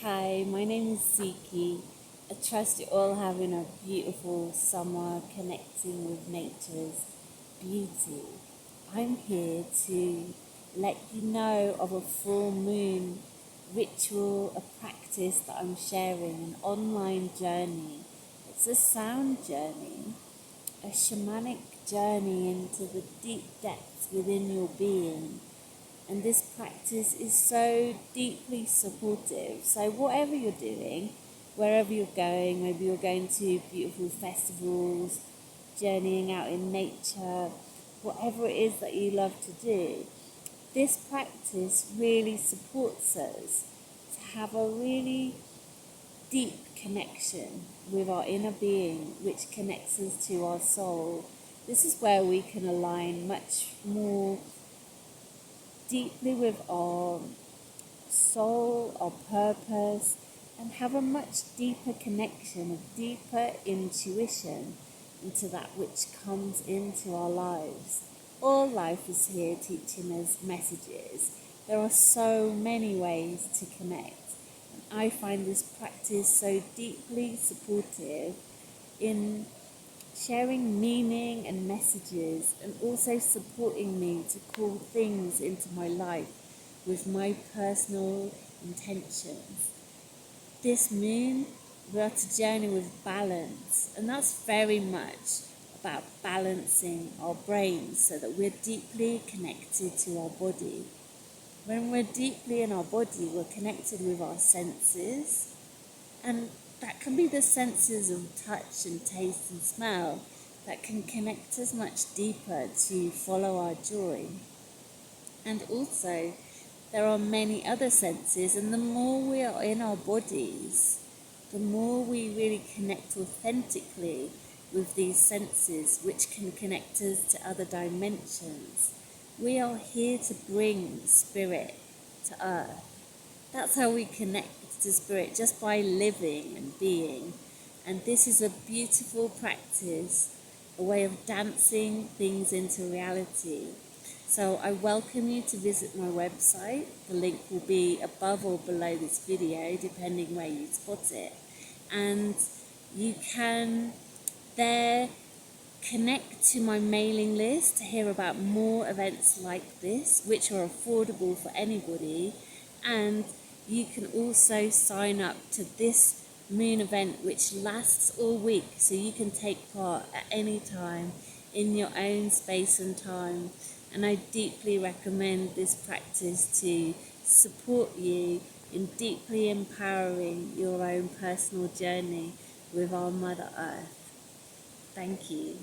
Hi, my name is Ziki. I trust you're all having a beautiful summer connecting with nature's beauty. I'm here to let you know of a full moon ritual, a practice that I'm sharing, an online journey. It's a sound journey, a shamanic journey into the deep depths within your being. And this practice is so deeply supportive. So whatever you're doing, wherever you're going, maybe you're going to beautiful festivals, journeying out in nature, whatever it is that you love to do, this practice really supports us to have a really deep connection with our inner being, which connects us to our soul. This is where we can align much more deeply with our soul, our purpose, and have a much deeper connection, a deeper intuition into that which comes into our lives. All life is here teaching us messages. There are so many ways to connect. And I find this practice so deeply supportive in sharing meaning and messages, and also supporting me to call things into my life with my personal intentions. This moon, we are to journey with balance, and that's very much about balancing our brains so that we're deeply connected to our body. When we're deeply in our body, we're connected with our senses, and that can be the senses of touch and taste and smell that can connect us much deeper to follow our joy. And also, there are many other senses, and the more we are in our bodies, the more we really connect authentically with these senses, which can connect us to other dimensions. We are here to bring spirit to earth. That's how we connect to spirit, just by living and being. And this is a beautiful practice, a way of dancing things into reality. So I welcome you to visit my website. The link will be above or below this video, depending where you spot it. And you can there connect to my mailing list to hear about more events like this, which are affordable for anybody. And you can also sign up to this moon event, which lasts all week, so you can take part at any time in your own space and time. And I deeply recommend this practice to support you in deeply empowering your own personal journey with our Mother Earth. Thank you.